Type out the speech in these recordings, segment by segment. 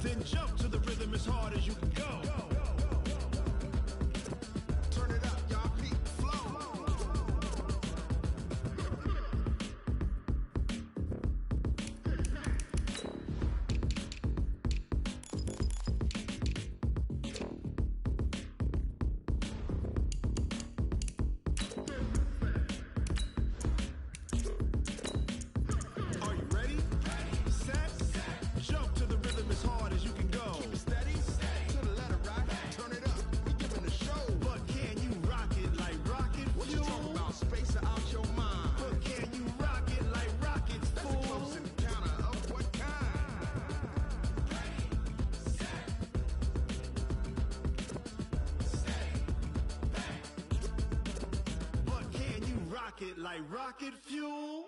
Then jump to the rhythm as hard as you can go. Turn it up, y'all. Peak flow. Are you ready? Set. Jump to the rhythm as hard as you can go. Keep it steady. To the letter, right? Turn it up. We giving a show. But can you rock it like rocket fuel? What you talking about? Space it out your mind. But can you rock it like rockets, fool? That's a close encounter of what kind? But can you rock it like rocket fuel?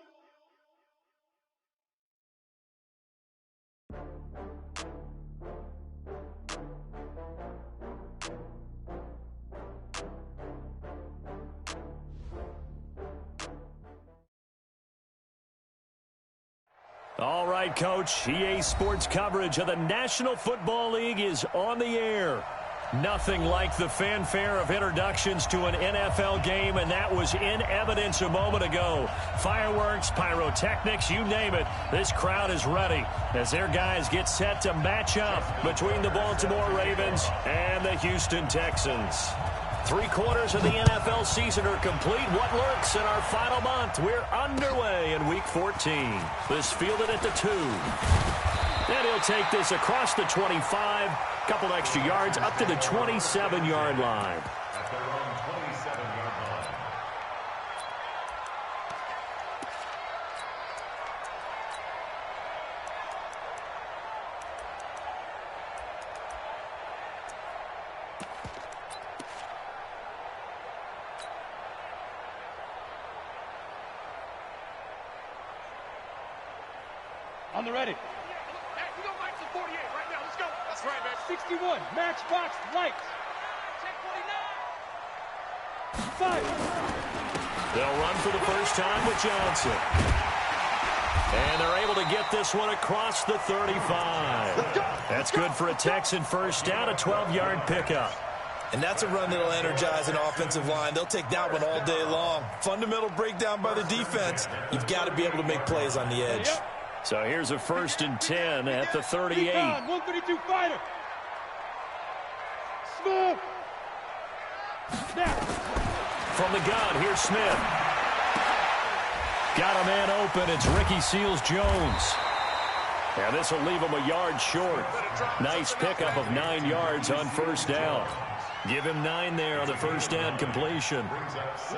All right, Coach. EA Sports coverage of the National Football League is on the air. Nothing like the fanfare of introductions to an NFL game, and that was in evidence a moment ago. Fireworks, pyrotechnics, you name it. This crowd is ready as their guys get set to match up between the Baltimore Ravens and the Houston Texans. 3/4 of the NFL season are complete. What lurks in our final month? We're underway in Week 14. This fielded at the 2. And he'll take this across the 25. Couple extra yards up to the 27-yard line. At their own 27-yard line. On the ready. Hey, we gonna light some 48 right now. Let's go. That's right, man. 61, matchbox, lights. Check 49. Five. They'll run for the first time with Johnson. And they're able to get this one across the 35. That's good for a Texan first down, a 12-yard pickup. And that's a run that'll energize an offensive line. They'll take that one all day long. Fundamental breakdown by the defense. You've got to be able to make plays on the edge. So here's a 1st and 10 at the 38. 132 fighter. Smooth. Snap. From the gun, here's Smith. Got a man open. It's Ricky Seals-Jones. And this will leave him a yard short. Nice pickup of 9 yards on first down. Give him 9 there on the first down completion.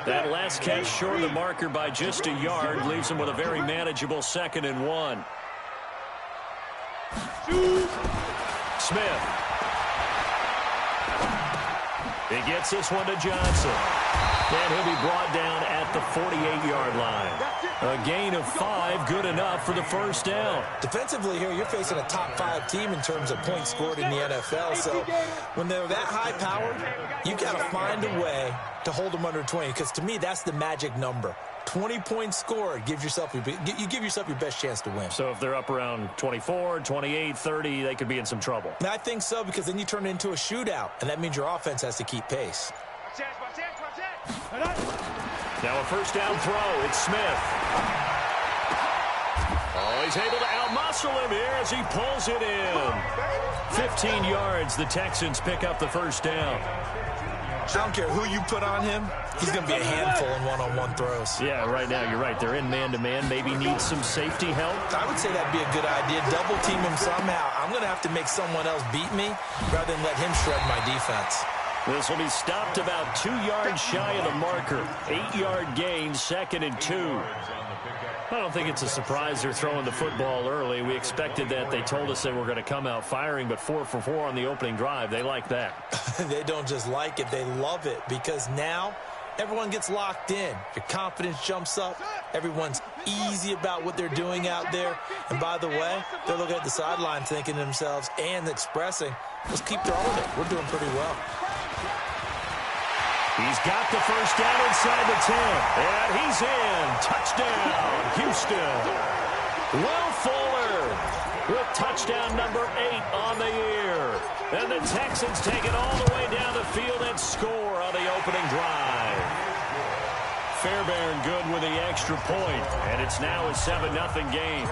That last catch short of the marker by just a yard leaves him with a very manageable 2nd and 1. Smith. He gets this one to Johnson. And he'll be brought down at the 48-yard line. A gain of 5, good enough for the first down. Defensively here, you're facing a top 5 team in terms of points scored in the NFL. So when they're that high powered, you got to find a way to hold them under 20. Because to me, that's the magic number. 20 points scored, you give yourself your best chance to win. So if they're up around 24, 28, 30, they could be in some trouble. And I think so, because then you turn it into a shootout, and that means your offense has to keep pace. Now a first down throw. It's Smith. Oh, he's able to outmuscle him here as he pulls it in. 15 yards. The Texans pick up the first down. I don't care who you put on him. He's going to be a handful in one-on-one throws. Yeah, right now, you're right. They're in man-to-man. Maybe needs some safety help. I would say that'd be a good idea. Double team him somehow. I'm going to have to make someone else beat me rather than let him shred my defense. This will be stopped about 2 yards shy of the marker. 8-yard gain, 2nd and 2. I don't think it's a surprise they're throwing the football early. We expected that. They told us they were going to come out firing, but 4 for 4 on the opening drive. They like that. They don't just like it. They love it, because now everyone gets locked in. Your confidence jumps up. Everyone's easy about what they're doing out there. And by the way, they're looking at the sideline thinking to themselves and expressing, let's keep throwing it. We're doing pretty well. He's got the first down inside the 10. And he's in. Touchdown, Houston. Will Fuller with Touchdown number 8 on the year. And the Texans take it all the way down the field and score on the opening drive. Fairbairn good with the extra point, and it's now a 7-0 game.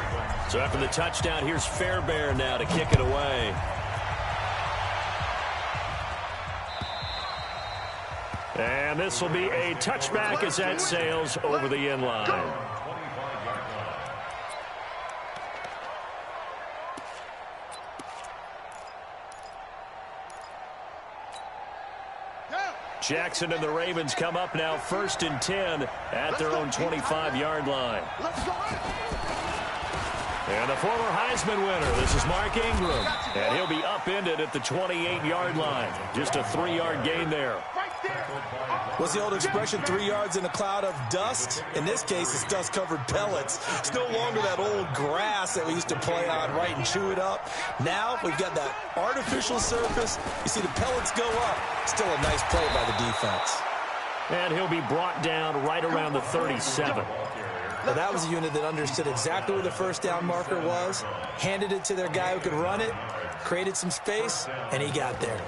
So after the touchdown, here's Fairbairn now to kick it away. And this will be a touchback as that sails over the end line. Jackson and the Ravens come up now 1st and 10 at their own 25-yard line. And the former Heisman winner, this is Mark Ingram. And he'll be upended at the 28-yard line. Just a 3-yard gain there. What's the old expression, 3 yards in a cloud of dust? In this case, it's dust-covered pellets. It's no longer that old grass that we used to play on, right, and chew it up. Now we've got that artificial surface. You see the pellets go up. Still a nice play by the defense. And he'll be brought down right around the 37. Now that was a unit that understood exactly where the first down marker was, handed it to their guy who could run it, created some space, and he got there.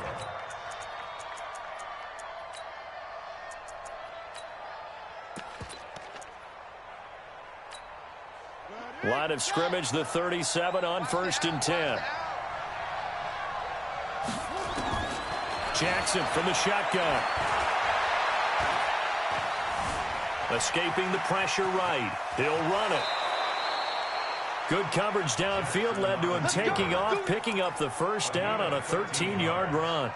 Line of scrimmage, the 37 on 1st and 10. Jackson from the shotgun. Escaping the pressure right. He'll run it. Good coverage downfield led to him taking off, picking up the first down on a 13-yard run.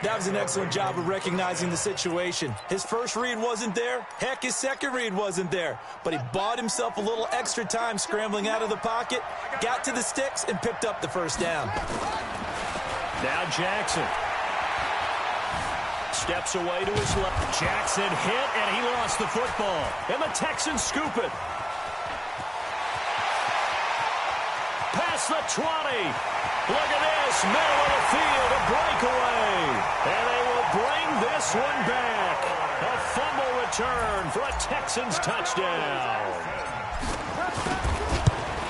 That was an excellent job of recognizing the situation. His first read wasn't there. Heck, his second read wasn't there. But he bought himself a little extra time scrambling out of the pocket, got to the sticks, and picked up the first down. Now Jackson. Steps away to his left. Jackson hit, and he lost the football. And the Texans scoop it. Past the 20. Look at this, middle of the field, a breakaway. And they will bring this one back. A fumble return for a Texans touchdown.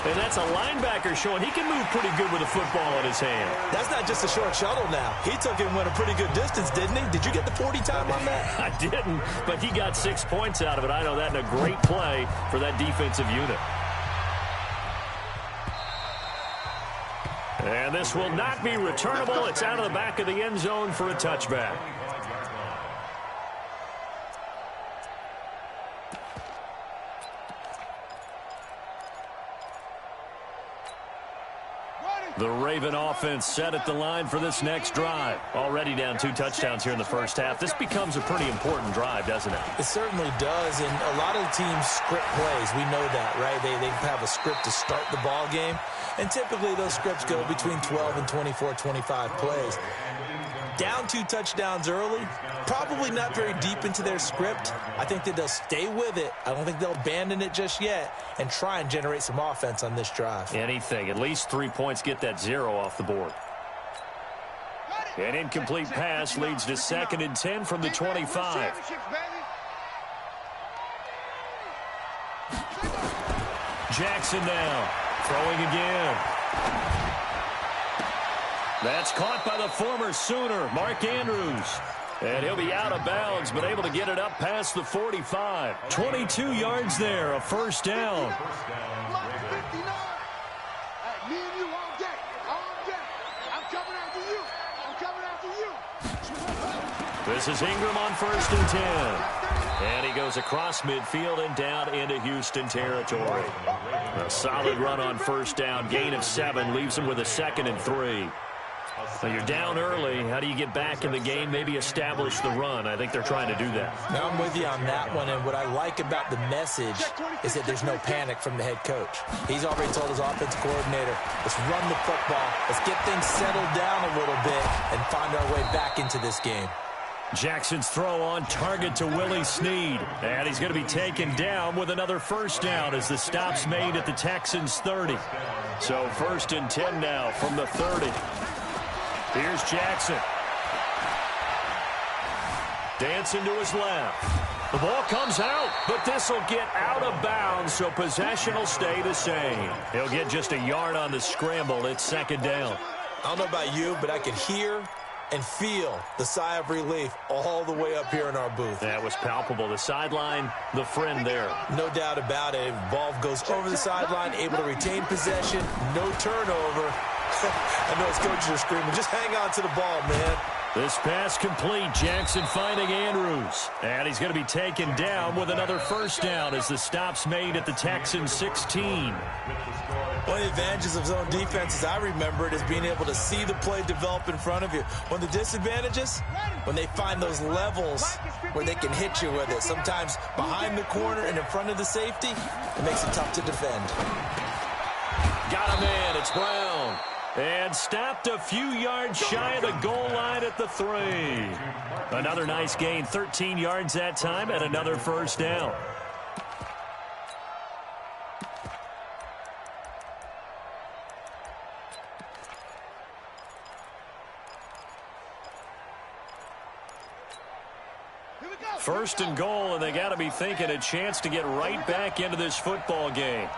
And that's a linebacker showing he can move pretty good with a football in his hand. That's not just a short shuttle now. He took it and went a pretty good distance, didn't he? Did you get the 40 time on that? I didn't, but he got 6 points out of it. I know that, and a great play for that defensive unit. And this will not be returnable. It's out of the back of the end zone for a touchback. The Raven offense set at the line for this next drive. Already down 2 touchdowns here in the first half. This becomes a pretty important drive, doesn't it? It certainly does, and a lot of teams script plays. We know that, right? They have a script to start the ball game, and typically those scripts go between 12 and 24, 25 plays. Down 2 touchdowns early, probably not very deep into their script. I think that they'll stay with it. I don't think they'll abandon it just yet and try and generate some offense on this drive. Anything. At least 3 points, get that 0 off the board. An incomplete pass leads to 2nd and 10 from the 25. Jackson now throwing again. That's caught by the former Sooner, Mark Andrews. And he'll be out of bounds, but able to get it up past the 45. 22 yards there, a first down. This is Ingram on 1st and 10. And he goes across midfield and down into Houston territory. A solid run on first down. Gain of 7 leaves him with a 2nd and 3. So you're down early. How do you get back in the game, maybe establish the run? I think they're trying to do that. Now I'm with you on that one, and what I like about the message is that there's no panic from the head coach. He's already told his offensive coordinator, let's run the football, let's get things settled down a little bit and find our way back into this game. Jackson's throw on target to Willie Snead. And he's going to be taken down with another first down as the stop's made at the Texans' 30. So 1st and 10 now from the 30. Here's Jackson. Dancing to his left. The ball comes out, but this will get out of bounds, so possession will stay the same. He'll get just a yard on the scramble. It's second down. I don't know about you, but I could hear and feel the sigh of relief all the way up here in our booth. That was palpable. The sideline, the friend there. No doubt about it. Ball goes over the sideline, able to retain possession, no turnover. I know his coaches are screaming, just hang on to the ball, man. This pass complete. Jackson finding Andrews. And he's going to be taken down with another first down as the stop's made at the Texans 16. One of the advantages of zone defense, as I remember it, is being able to see the play develop in front of you. One of the disadvantages, when they find those levels where they can hit you with it. Sometimes behind the corner and in front of the safety, it makes it tough to defend. Got him in. It's Brown. And stopped a few yards shy of the goal line at the 3. Another nice gain, 13 yards that time, and another first down. First and goal, and they got to be thinking a chance to get right back into this football game.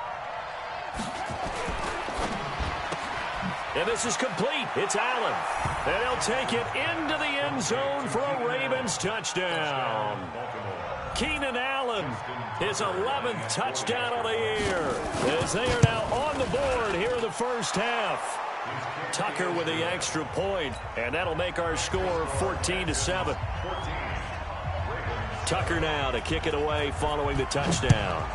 And this is complete. It's Allen. And he'll take it into the end zone for a Ravens touchdown. Keenan Allen, his 11th touchdown of the year, as they are now on the board here in the first half. Tucker with the extra point, and that'll make our score 14-7. Tucker now to kick it away following the touchdown.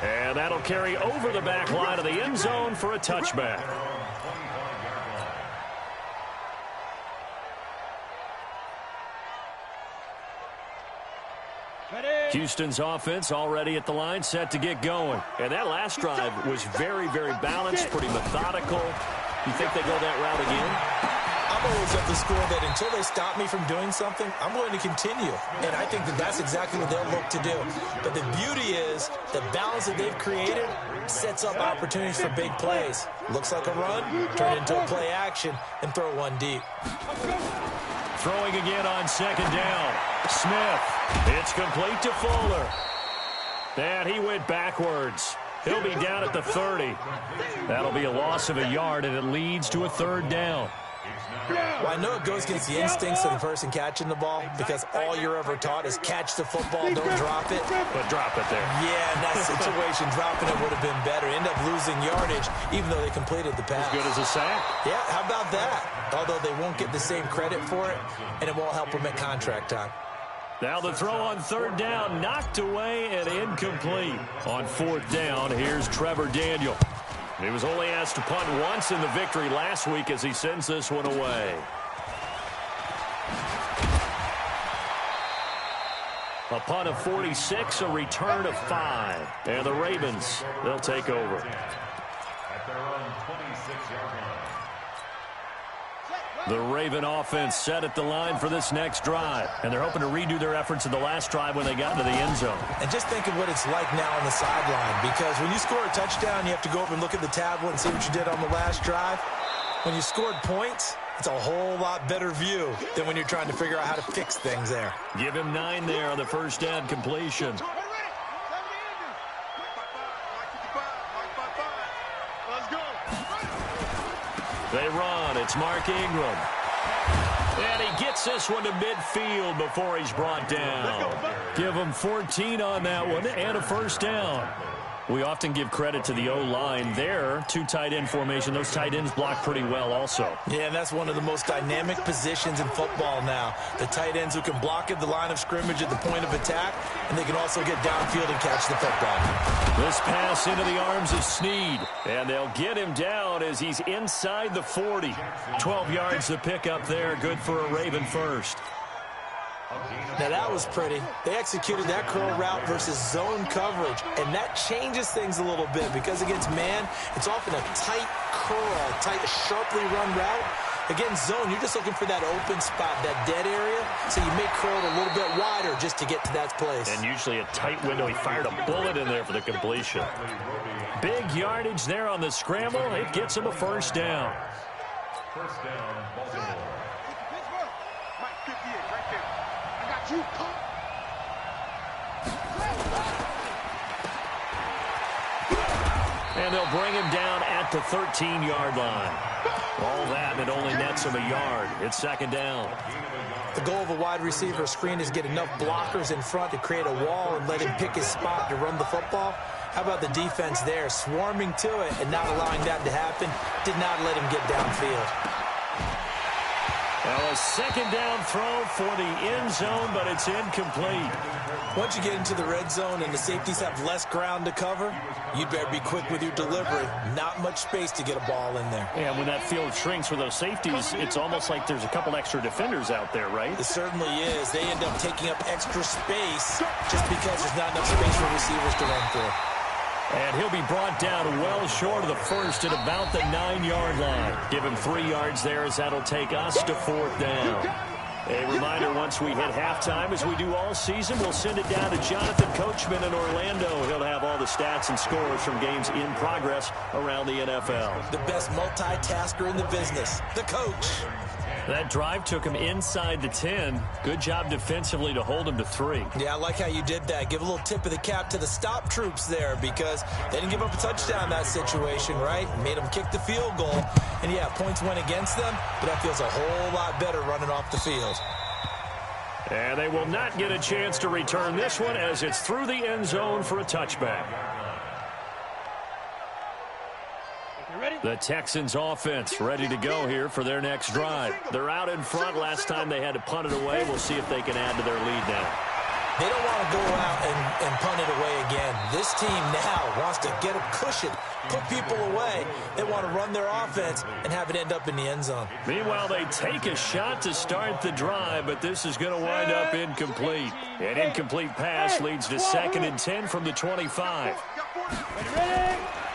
And that'll carry over the back line of the end zone for a touchback. Houston's offense already at the line, set to get going. And that last drive was very, very balanced, pretty methodical. You think they go that route again? I'm always of the school that until they stop me from doing something, I'm going to continue. And I think that that's exactly what they'll look to do. But the beauty is the balance that they've created sets up opportunities for big plays. Looks like a run, turn into a play action, and throw one deep. Throwing again on second down. Smith. It's complete to Fuller. And he went backwards. He'll be down at the 30. That'll be a loss of a yard, and it leads to a third down. Well, I know it goes against the instincts of the person catching the ball because all you're ever taught is catch the football, don't drop it. But drop it there. Yeah, in that situation, dropping it would have been better. End up losing yardage, even though they completed the pass. As good as a sack. Yeah, how about that? Although they won't get the same credit for it, and it won't help them at contract time. Now the throw on third down, knocked away and incomplete. On fourth down, here's Trevor Daniel. He was only asked to punt once in the victory last week as he sends this one away. A punt of 46, a return of 5. And the Ravens, they'll take over. At their own 26-yard line. The Raven offense set at the line for this next drive. And they're hoping to redo their efforts in the last drive when they got into the end zone. And just think of what it's like now on the sideline, because when you score a touchdown, you have to go up and look at the tablet and see what you did on the last drive. When you scored points, it's a whole lot better view than when you're trying to figure out how to fix things there. Give him 9 there on the first down completion. They run. It's Mark Ingram. And he gets this one to midfield before he's brought down. Give him 14 on that one and a first down. We often give credit to the O-line there. 2 tight end formation. Those tight ends block pretty well also. Yeah, and that's one of the most dynamic positions in football now. The tight ends who can block at the line of scrimmage at the point of attack, and they can also get downfield and catch the football. This pass into the arms of Snead, and they'll get him down as he's inside the 40. 12 yards to pick up there. Good for a Raven first. Now that was pretty. They executed that curl route versus zone coverage, and that changes things a little bit because against man, it's often a tight curl, tight, sharply run route. Against zone, you're just looking for that open spot, that dead area, so you make curl a little bit wider just to get to that place. And usually a tight window. He fired a bullet in there for the completion. Big yardage there on the scramble. It gets him a first down. First down, Baltimore. And they'll bring him down at the 13-yard line. All that, and it only nets him a yard. It's second down. The goal of a wide receiver screen is get enough blockers in front to create a wall and let him pick his spot to run the football. How about the defense there, swarming to it and not allowing that to happen? Did not let him get downfield. Well, a second down throw for the end zone, but it's incomplete. Once you get into the red zone and the safeties have less ground to cover, you'd better be quick with your delivery. Not much space to get a ball in there. And when that field shrinks with those safeties, it's almost like there's a couple extra defenders out there, right? It certainly is. They end up taking up extra space just because there's not enough space for receivers to run through. And he'll be brought down well short of the first at about the 9-yard line. Give him 3 yards there as that'll take us to fourth down. A reminder, once we hit halftime, as we do all season, we'll send it down to Jonathan Coachman in Orlando. He'll have all the stats and scores from games in progress around the NFL. The best multitasker in the business, the coach. That drive took him inside the 10. Good job defensively to hold him to 3. Yeah, I like how you did that. Give a little tip of the cap to the stop troops there because they didn't give up a touchdown in that situation, right? Made them kick the field goal. And, yeah, points went against them, but that feels a whole lot better running off the field. And they will not get a chance to return this one as it's through the end zone for a touchback. The Texans offense ready to go here for their next drive. They're out in front. Last time they had to punt it away. We'll see if they can add to their lead now. They don't want to go out and punt it away again. This team now wants to get a cushion, put people away. They want to run their offense and have it end up in the end zone. Meanwhile, they take a shot to start the drive, but this is going to wind up incomplete. An incomplete pass leads to 2nd and 10 from the 25.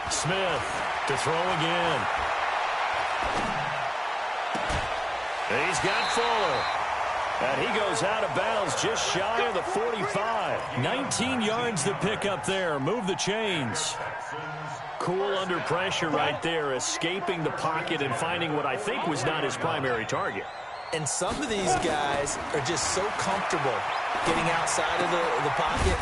Smith to throw again. He's got Fuller. And he goes out of bounds just shy of the 45. 19 yards to pick up there. Move the chains. Cool under pressure right there, escaping the pocket and finding what I think was not his primary target. And some of these guys are just so comfortable getting outside of the pocket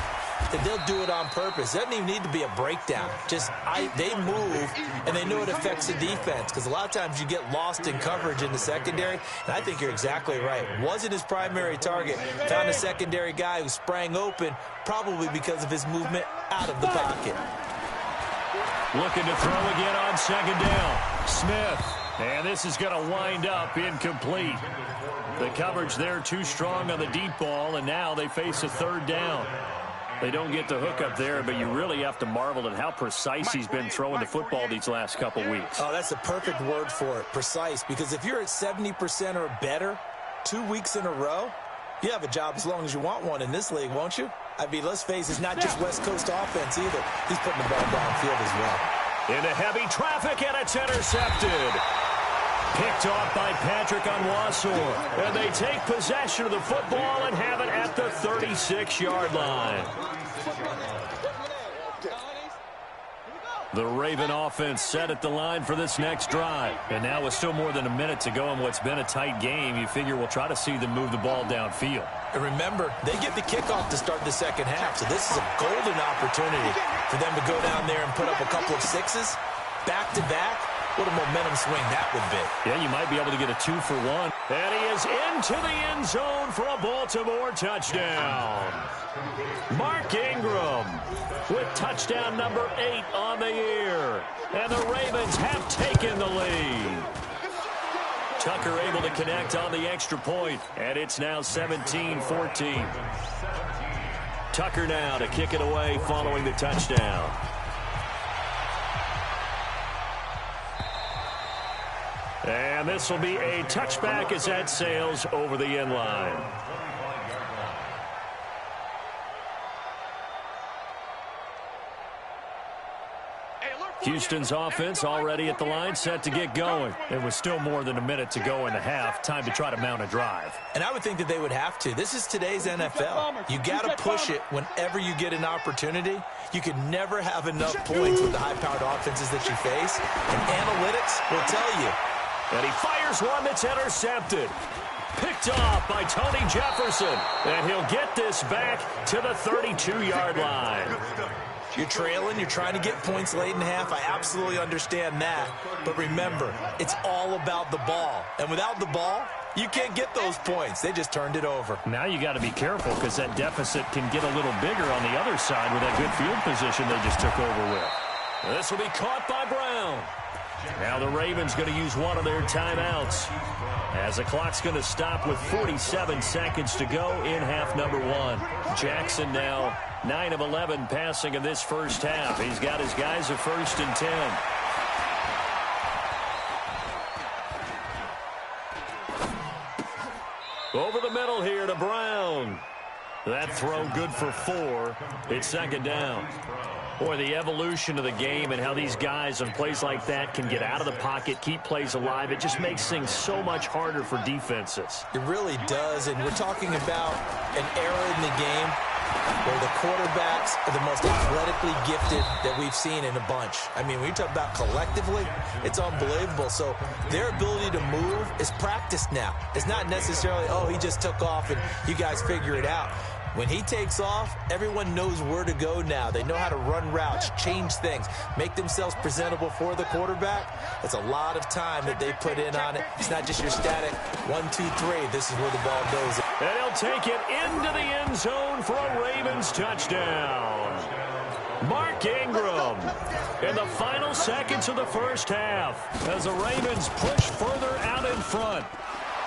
that they'll do it on purpose. It doesn't even need to be a breakdown. Just they move, and they know it affects the defense because a lot of times you get lost in coverage in the secondary, and I think you're exactly right. Wasn't his primary target. Found a secondary guy who sprang open, probably because of his movement out of the pocket. Looking to throw again on 2nd down. Smith. And this is going to wind up incomplete. The coverage there too strong on the deep ball, and now they face a 3rd down. They don't get the hook up there, but you really have to marvel at how precise he's been throwing the football these last couple weeks. Oh, that's the perfect word for it, precise, because if you're at 70% or better 2 weeks in a row, you have a job as long as you want one in this league, won't you? I mean, let's face it, it's not just West Coast offense either. He's putting the ball downfield as well. Into heavy traffic, and it's intercepted. Picked off by Patrick Onwuasor. And they take possession of the football and have it at the 36-yard line. The Raven offense set at the line for this next drive. And now with still more than a minute to go in what's been a tight game, you figure we'll try to see them move the ball downfield. And remember, they get the kickoff to start the second half, so this is a golden opportunity for them to go down there and put up a couple of sixes back-to-back. What a momentum swing that would be. Yeah, you might be able to get a 2-for-1. And he is into the end zone for a Baltimore touchdown. Mark Ingram with touchdown number 8 on the year. And the Ravens have taken the lead. Tucker able to connect on the extra point. And it's now 17-14. Tucker now to kick it away following the touchdown. And this will be a touchback as that sails over the end line. Houston's offense already at the line, set to get going. It was still more than a minute to go in the half. Time to try to mount a drive. And I would think that they would have to. This is today's NFL. You got to push it whenever you get an opportunity. You can never have enough points with the high-powered offenses that you face. And analytics will tell you. And he fires one that's intercepted. Picked off by Tony Jefferson. And he'll get this back to the 32-yard line. You're trailing, you're trying to get points late in half. I absolutely understand that. But remember, it's all about the ball. And without the ball, you can't get those points. They just turned it over. Now you got to be careful because that deficit can get a little bigger on the other side with that good field position they just took over with. This will be caught by Brown. Now the Ravens going to use one of their timeouts as the clock's going to stop with 47 seconds to go in half number one. Jackson now 9 of 11 passing in this first half. He's got his guys a 1st and 10. Over the middle here to Brown. That throw good for 4. It's 2nd down. Boy, the evolution of the game and how these guys on plays like that can get out of the pocket, keep plays alive, it just makes things so much harder for defenses. It really does, and we're talking about an era in the game where the quarterbacks are the most athletically gifted that we've seen in a bunch. I mean, when you talk about collectively, it's unbelievable. So their ability to move is practiced now. It's not necessarily, oh, he just took off and you guys figure it out. When he takes off, everyone knows where to go now. They know how to run routes, change things, make themselves presentable for the quarterback. That's a lot of time that they put in on it. It's not just your static 1, 2, 3. This is where the ball goes. And he'll take it into the end zone for a Ravens touchdown. Mark Ingram in the final seconds of the first half as the Ravens push further out in front.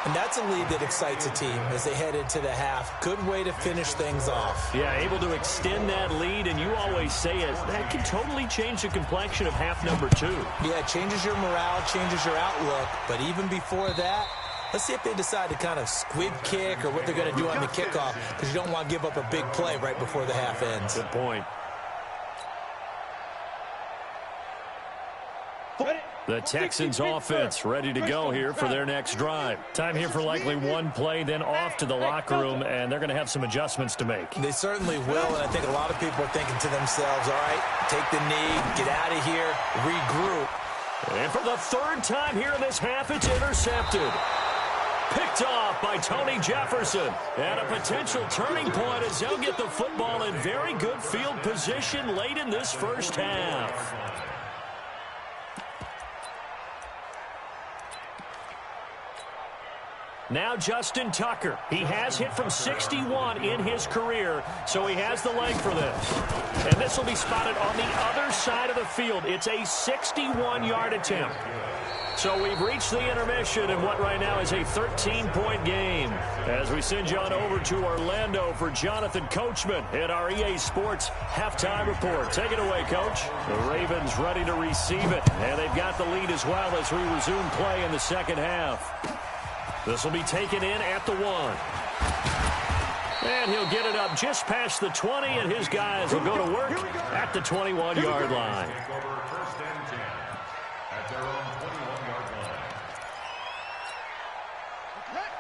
And that's a lead that excites a team as they head into the half. Good way to finish things off. Yeah, able to extend that lead, and you always say it, that can totally change the complexion of half number 2. Yeah, it changes your morale, changes your outlook. But even before that, let's see if they decide to kind of squib kick or what they're going to do on the kickoff, because you don't want to give up a big play right before the half ends. Good point. The Texans offense ready to go here for their next drive. Time here for likely one play, then off to the locker room, and they're going to have some adjustments to make. They certainly will, and I think a lot of people are thinking to themselves, all right, take the knee, get out of here, regroup. And for the 3rd time here in this half, it's intercepted. Picked off by Tony Jefferson. And a potential turning point as they'll get the football in very good field position late in this first half. Now Justin Tucker. He has hit from 61 in his career, so he has the leg for this. And this will be spotted on the other side of the field. It's a 61-yard attempt. So we've reached the intermission in what right now is a 13-point game. As we send you on over to Orlando for Jonathan Coachman at our EA Sports Halftime Report. Take it away, Coach. The Ravens ready to receive it, and they've got the lead as well as we resume play in the second half. This will be taken in at the 1. And he'll get it up just past the 20, and his guys will go to work at the 21-yard line.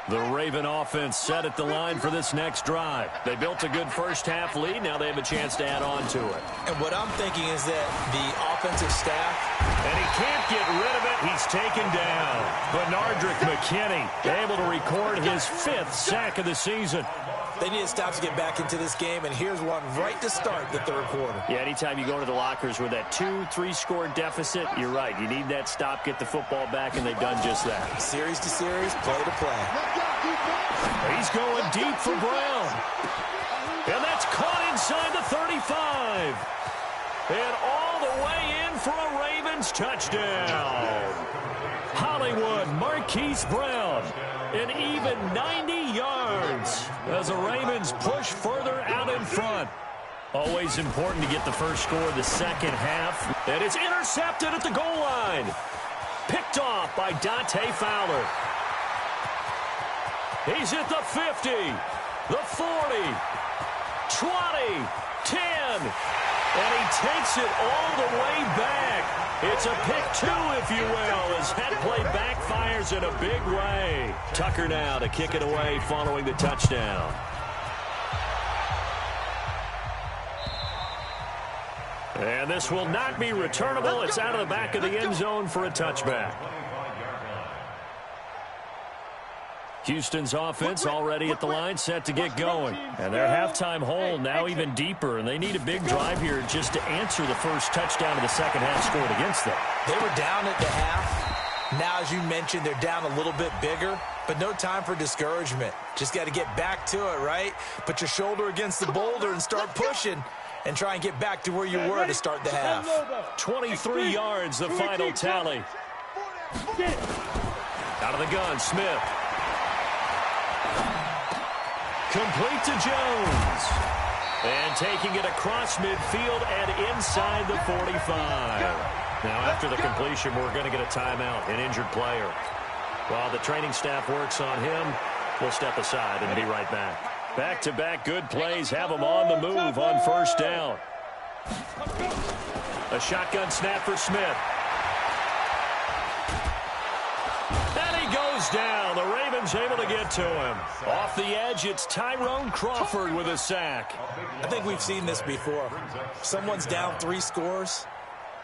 The Raven offense set at the line for this next drive. They built a good first half lead. Now they have a chance to add on to it. And what I'm thinking is that the offensive staff, and he can't get rid of it. He's taken down. Bernardrick McKinney able to record his 5th sack of the season. they need to stop to get back into this game, and here's one right to start the third quarter. Yeah, anytime you go into the lockers with that 2-3 score deficit, you're right. You need that stop, get the football back, and they've done just that. Series to series, play to play. He's going deep for Brown. And that's caught inside the 35. And all the way in for a Ravens touchdown. Hollywood Marquise Brown. An even 90 yards as the Ravens push further out in front. Always important to get the first score of the second half. And it's intercepted at the goal line. Picked off by Dante Fowler. He's at the 50, the 40, 20, 10. And he takes it all the way back. It's a pick two, if you will, as that play backfires in a big way. Tucker now to kick it away following the touchdown. And this will not be returnable. It's out of the back of the end zone for a touchback. Houston's offense already at the line, set to get going. And their halftime hole now even deeper, and they need a big drive here just to answer the first touchdown of the second half scored against them. They were down at the half. Now, as you mentioned, they're down a little bit bigger, but no time for discouragement. Just got to get back to it, right? Put your shoulder against the boulder and start pushing and try and get back to where you were to start the half. 23 yards, the final tally. Out of the gun, Smith. Complete to Jones. And taking it across midfield and inside the 45. Now, after the completion, we're going to get a timeout, an injured player. While the training staff works on him, we'll step aside and be right back. Back-to-back good plays have them on the move on first down. A shotgun snap for Smith. And he goes down. The Ravens able to get to him. Off the edge, it's Tyrone Crawford with a sack. I think we've seen this before. Someone's down 3 scores.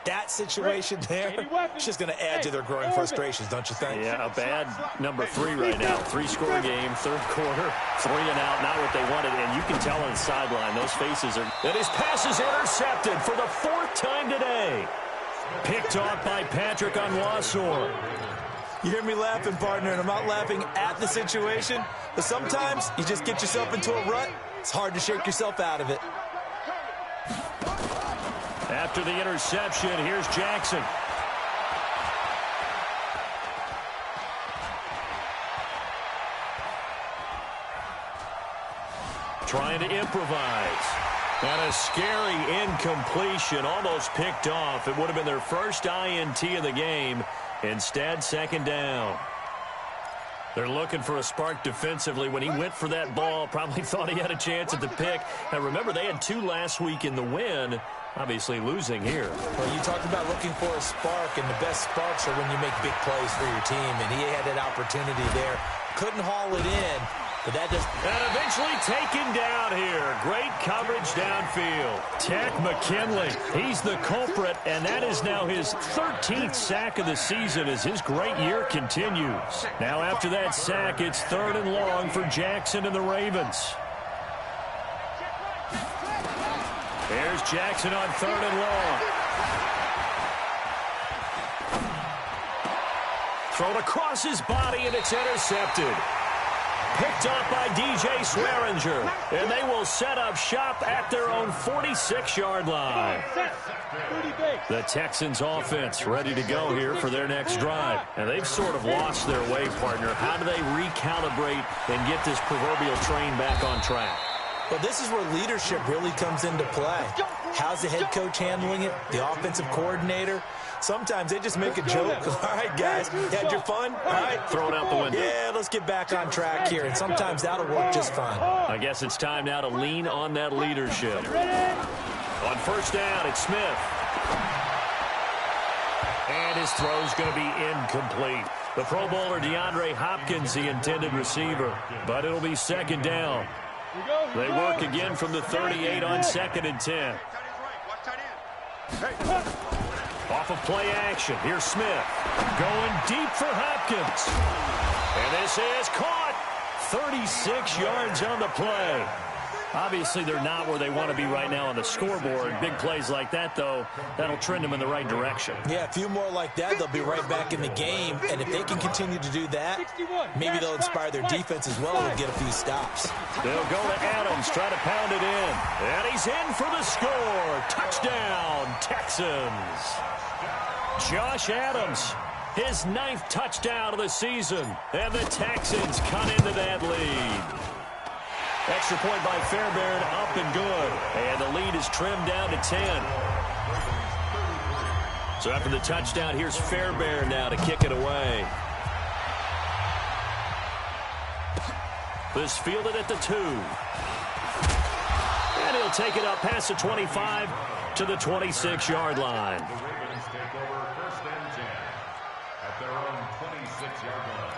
That situation there, it's just going to add to their growing frustrations, don't you think? Yeah, a bad number 3 right now. 3-score game, third quarter, 3 and out, not what they wanted. And you can tell on the sideline, those faces are... And his pass is intercepted for the 4th time today. Picked off by Patrick Onwuasor. You hear me laughing, partner, and I'm not laughing at the situation, but sometimes you just get yourself into a rut. It's hard to shake yourself out of it. After the interception, here's Jackson. Trying to improvise. And a scary incompletion, almost picked off. It would have been their first INT of the game. Instead, second down. They're looking for a spark defensively. When he went for that ball, probably thought he had a chance at the pick. Now, remember, they had 2 last week in the win. Obviously losing here. Well, you talked about looking for a spark, and the best sparks are when you make big plays for your team, and he had that opportunity there. Couldn't haul it in, but that just... And eventually taken down here. Great coverage downfield. Tech McKinley, he's the culprit, and that is now his 13th sack of the season as his great year continues. Now after that sack, it's 3rd and long for Jackson and the Ravens. There's Jackson on 3rd and long. Thrown across his body, and it's intercepted. Picked up by DJ Swearinger. And they will set up shop at their own 46-yard line. The Texans offense ready to go here for their next drive. And they've sort of lost their way, partner. How do they recalibrate and get this proverbial train back on track? Well, this is where leadership really comes into play. How's the head coach handling it? The offensive coordinator? Sometimes they just make a joke. All right, guys, you had your fun? All right. Throw it out the window. Yeah, let's get back on track here. And sometimes that'll work just fine. I guess it's time now to lean on that leadership. On first down, it's Smith. And his throw's going to be incomplete. The Pro Bowler DeAndre Hopkins, the intended receiver. But it'll be second down. They work again from the 38 on 2nd and 10. Off of play action. Here's Smith. Going deep for Hopkins. And this is caught. 36 yards on the play. Obviously, they're not where they want to be right now on the scoreboard. Big plays like that, though, that'll trend them in the right direction. Yeah, a few more like that, they'll be right back in the game. And if they can continue to do that, maybe they'll inspire their defense as well and get a few stops. They'll go to Adams, try to pound it in. And he's in for the score. Touchdown, Texans. Josh Adams, his 9th touchdown of the season. And the Texans cut into that lead. Extra point by Fairbairn, up and good. And the lead is trimmed down to 10. So after the touchdown, here's Fairbairn now to kick it away. This fielded at the 2. And he'll take it up past the 25 to the 26-yard line. The Ravens take over 1st and 10 at their own 26-yard line.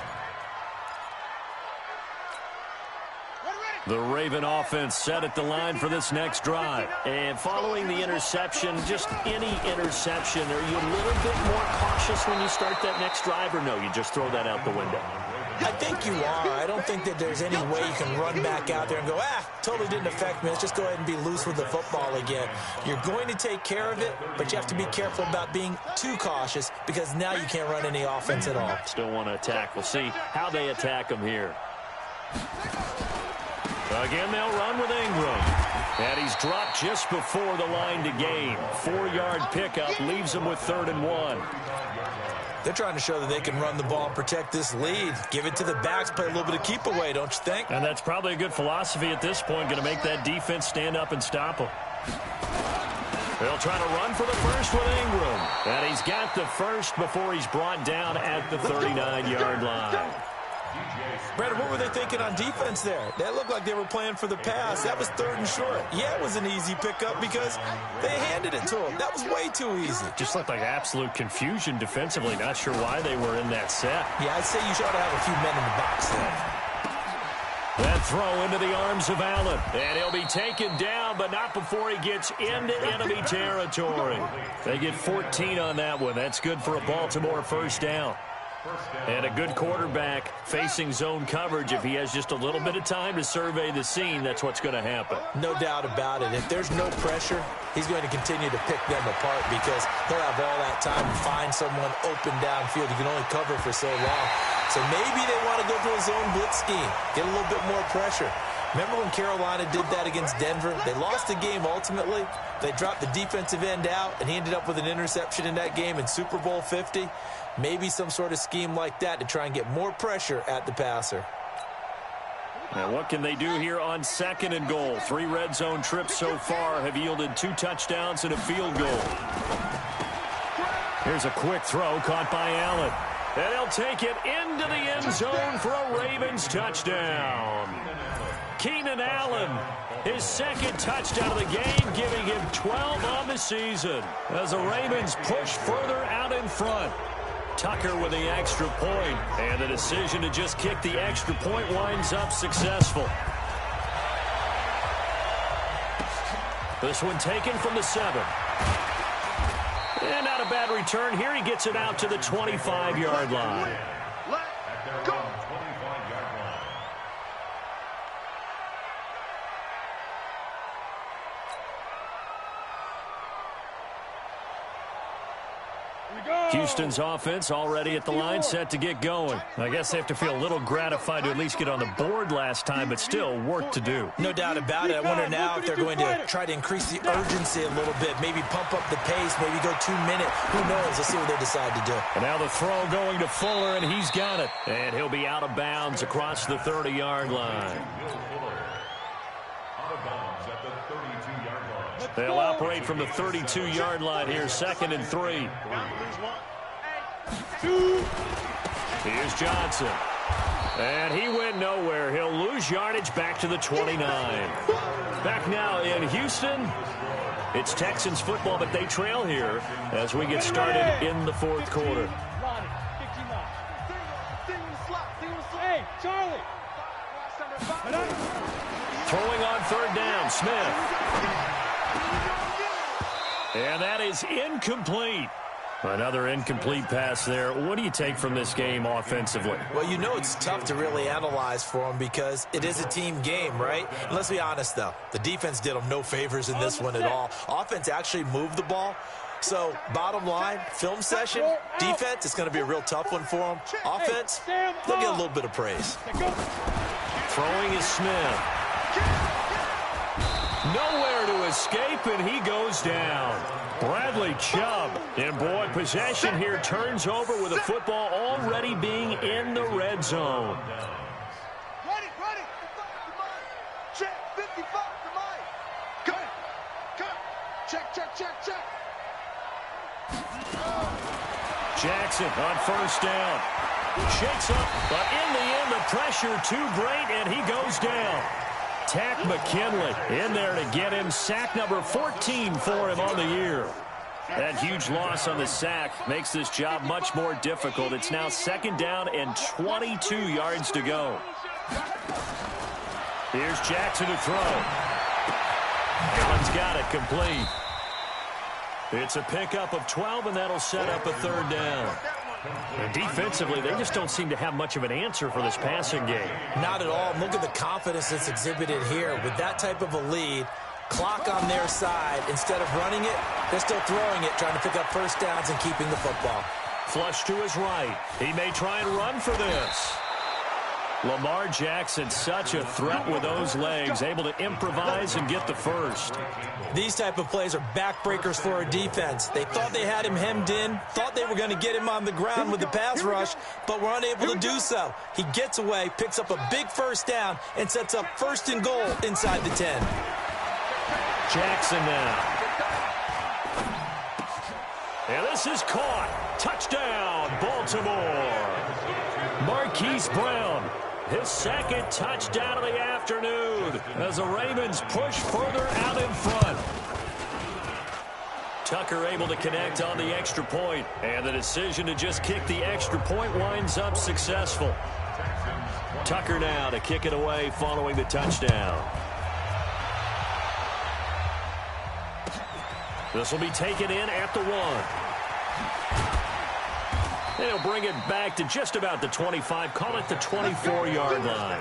The Raven offense set at the line for this next drive. And following the interception, just any interception, are you a little bit more cautious when you start that next drive, or no, you just throw that out the window? I think you are. I don't think that there's any way you can run back out there and go, totally didn't affect me. Let's just go ahead and be loose with the football again. You're going to take care of it, but you have to be careful about being too cautious because now you can't run any offense at all. Still want to attack. We'll see how they attack them here. Again, they'll run with Ingram. And he's dropped just before the line to gain. 4-yard pickup leaves him with 3rd and 1. They're trying to show that they can run the ball and protect this lead. Give it to the backs, play a little bit of keep away, don't you think? And that's probably a good philosophy at this point, going to make that defense stand up and stop them. They'll try to run for the first with Ingram. And he's got the first before he's brought down at the 39-yard line. Brandon, what were they thinking on defense there? That looked like they were playing for the pass. That was 3rd and short. Yeah, it was an easy pickup because they handed it to him. That was way too easy. Just looked like absolute confusion defensively. Not sure why they were in that set. Yeah, I'd say you should have a few men in the box there. That throw into the arms of Allen. And he'll be taken down, but not before he gets into enemy territory. They get 14 on that one. That's good for a Baltimore first down. And a good quarterback facing zone coverage. If he has just a little bit of time to survey the scene, that's what's going to happen. No doubt about it. If there's no pressure, he's going to continue to pick them apart because he'll have all that time to find someone open downfield. You can only cover for so long. So maybe they want to go to a zone blitz scheme, get a little bit more pressure. Remember when Carolina did that against Denver? They lost the game ultimately. They dropped the defensive end out, and he ended up with an interception in that game in Super Bowl 50. Maybe some sort of scheme like that to try and get more pressure at the passer. Now what can they do here on 2nd and goal? 3 red zone trips so far have yielded 2 touchdowns and a field goal. Here's a quick throw caught by Allen. And he'll take it into the end zone for a Ravens touchdown. Keenan Allen, his 2nd touchdown of the game, giving him 12 on the season as the Ravens push further out in front. Tucker with the extra point, and the decision to just kick the extra point winds up successful. This one taken from the 7. And not a bad return here. He gets it out to the 25-yard line. Let's go. 25-yard line. Houston's offense already at the line, set to get going. I guess they have to feel a little gratified to at least get on the board last time, but still work to do. No doubt about it. I wonder now if they're going to try to increase the urgency a little bit, maybe pump up the pace, maybe go 2-minute. Who knows? Let's see what they decide to do. And now the throw going to Fuller, and he's got it. And he'll be out of bounds across the 30-yard line. Out of bounds at the 32-yard line. They'll operate from the 32-yard line here, 2nd and 3. Here's Johnson. And he went nowhere. He'll lose yardage back to the 29. Back now in Houston. It's Texans football, but they trail here as we get started in the 4th quarter. Hey, Charlie. Throwing on 3rd down, Smith. And that is incomplete. Another incomplete pass there. What do you take from this game offensively? Well, you know it's tough to really analyze for them because it is a team game, right? And let's be honest, though. The defense did them no favors in this one at all. Offense actually moved the ball. So, bottom line, film session, defense, it's going to be a real tough one for them. Offense, they'll get a little bit of praise. Throwing is Smith. Nowhere to escape, and he goes down. Bradley Chubb. And, boy, possession here turns over with the football already being in the red zone. Ready. Check, 55 to mine. Cut. Check. Jackson on 1st down. Shakes up, but in the end, the pressure too great, and he goes down. Tack McKinley in there to get him. Sack number 14 for him on the year. That huge loss on the sack makes this job much more difficult. It's now 2nd down and 22 yards to go. Here's Jackson to throw. Allen's got it complete. It's a pickup of 12, and that'll set up a 3rd down. And defensively, they just don't seem to have much of an answer for this passing game. Not at all. Look at the confidence that's exhibited here. With that type of a lead, clock on their side, instead of running it, they're still throwing it, trying to pick up first downs and keeping the football. Flush to his right. He may try and run for this. Lamar Jackson, such a threat with those legs, able to improvise and get the first. These type of plays are backbreakers for a defense. They thought they had him hemmed in, thought they were going to get him on the ground with the pass rush, but were unable to do so. He gets away, picks up a big first down, and sets up first and goal inside the 10. Jackson now. And this is caught. Touchdown, Baltimore. Marquise Brown, his second touchdown of the afternoon as the Ravens push further out in front. Tucker able to connect on the extra point, and the decision to just kick the extra point winds up successful. Tucker now to kick it away following the touchdown. This will be taken in at the 1. They'll bring it back to just about the 25, call it the 24-yard line.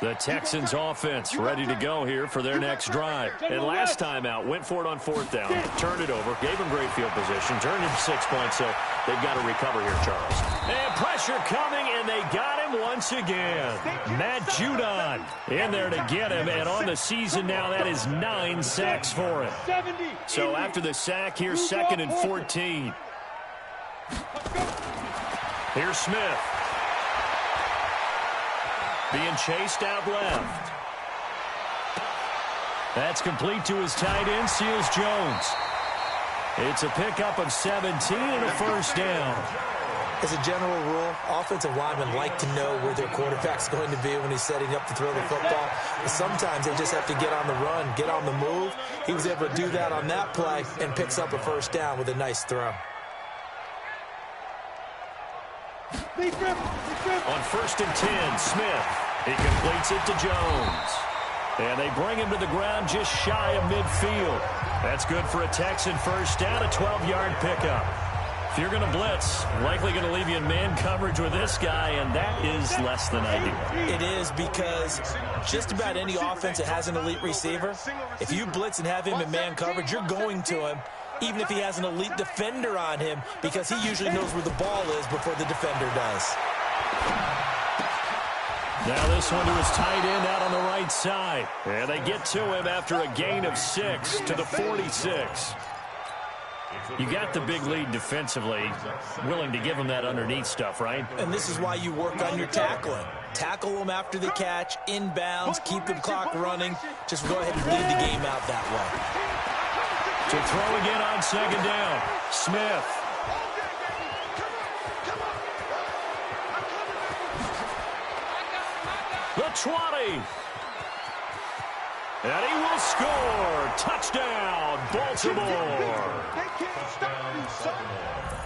The Texans offense ready to go here for their next drive. And last time out, went for it on 4th down, turned it over, gave them great field position, turned it 6 points, so they've got to recover here, Charles. And pressure coming, and they got him once again. Matt Judon in there to get him, and on the season now, that is 9 sacks for him. So after the sack, here's 2nd and 14. Here's Smith. Being chased out left. That's complete to his tight end, Seals Jones. It's a pickup of 17 and a first down. As a general rule, offensive linemen like to know where their quarterback's going to be when he's setting up to throw the football. But sometimes they just have to get on the run, get on the move. He was able to do that on that play and picks up a first down with a nice throw. On 1st and 10, Smith. He completes it to Jones. And they bring him to the ground just shy of midfield. That's good for a Texan first down, a 12-yard pickup. If you're going to blitz, likely going to leave you in man coverage with this guy, and that is less than ideal. It is, because just about any offense that has an elite receiver, if you blitz and have him in man coverage, you're going to him, even if he has an elite defender on him, because he usually knows where the ball is before the defender does. Now this one to his tight end out on the right side. And they get to him after a gain of 6 to the 46. You got the big lead defensively, willing to give him that underneath stuff, right? And this is why you work on your tackling. Tackle them after the catch, inbounds, keep the clock running. Just go ahead and bleed the game out that way. To throw again on 2nd down, Smith. The 20. And he will score. Touchdown, Baltimore.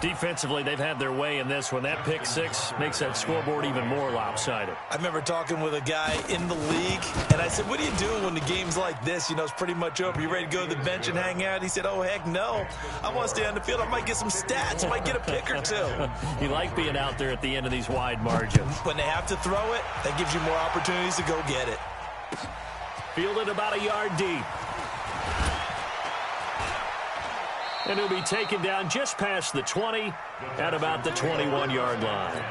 Defensively, they've had their way in this one. That pick 6 makes that scoreboard even more lopsided. I remember talking with a guy in the league, and I said, what are you doing when the game's like this? You know, it's pretty much over. You ready to go to the bench and hang out? He said, oh, heck no. I want to stay on the field. I might get some stats. I might get a pick or two. You like being out there at the end of these wide margins. When they have to throw it, that gives you more opportunities to go get it. Fielded about a yard deep. And he'll be taken down just past the 20 at about the 21-yard line.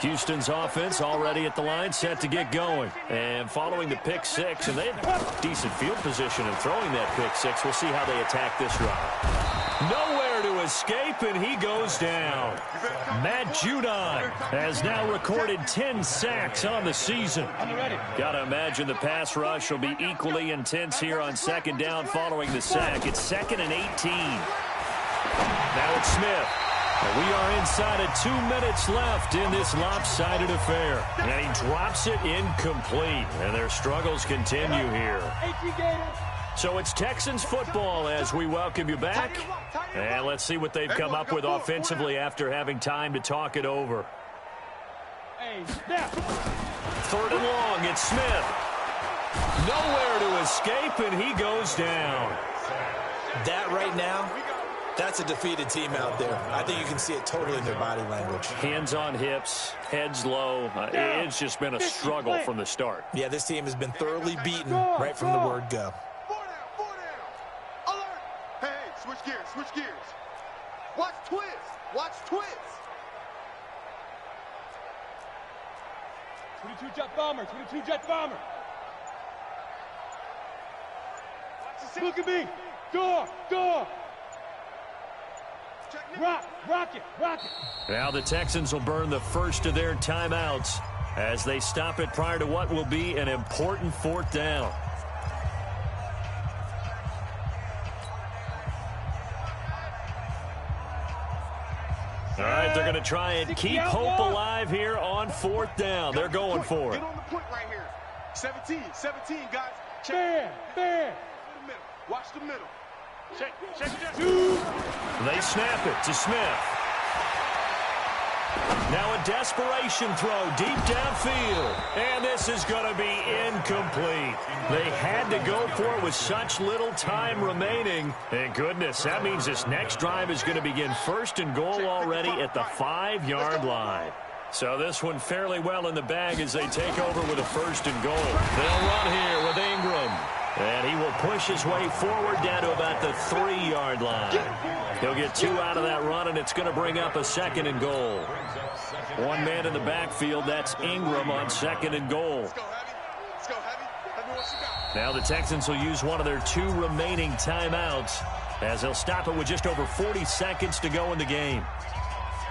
Houston's offense already at the line, set to get going. And following the pick 6, and they have decent field position in throwing that pick 6. We'll see how they attack this drive. Nowhere to escape, and he goes down. Matt Judon has now recorded 10 sacks on the season. Got to imagine the pass rush will be equally intense here on 2nd down following the sack. It's 2nd and 18. Now it's Smith. And we are inside of 2 minutes left in this lopsided affair. And he drops it incomplete. And their struggles continue here. So it's Texans football as we welcome you back. And let's see what they've come up with offensively after having time to talk it over. Third and long, it's Smith. Nowhere to escape, and he goes down. That right now, that's a defeated team out there. I think you can see it totally in their body language. Hands on hips, heads low. It's just been a struggle from the start. Yeah, this team has been thoroughly beaten right from the word go. 4 down. Alert. Hey, switch gears, switch gears. Watch twist. Watch twist. 22 jet bomber, 22 jet bomber. Look at me. Door. Rocket. Now the Texans will burn the first of their timeouts as they stop it prior to what will be an important fourth down. All right, they're going to try and keep hope alive here on fourth down. They're going for it. Get on the point right here. 17, guys. Bear. Watch the middle. Check. They snap it to Smith. Now a desperation throw deep downfield. And this is going to be incomplete. They had to go for it with such little time remaining. And goodness, that means this next drive is going to begin first and goal already at the 5-yard line. So this one fairly well in the bag as they take over with a first and goal. They'll run here with Ingram. And he will push his way forward down to about the 3-yard line. He'll get 2 out of that run, and it's going to bring up a second and goal. One man in the backfield, that's Ingram on second and goal. Let's go, heavy. Now the Texans will use one of their 2 remaining timeouts as they'll stop it with just over 40 seconds to go in the game.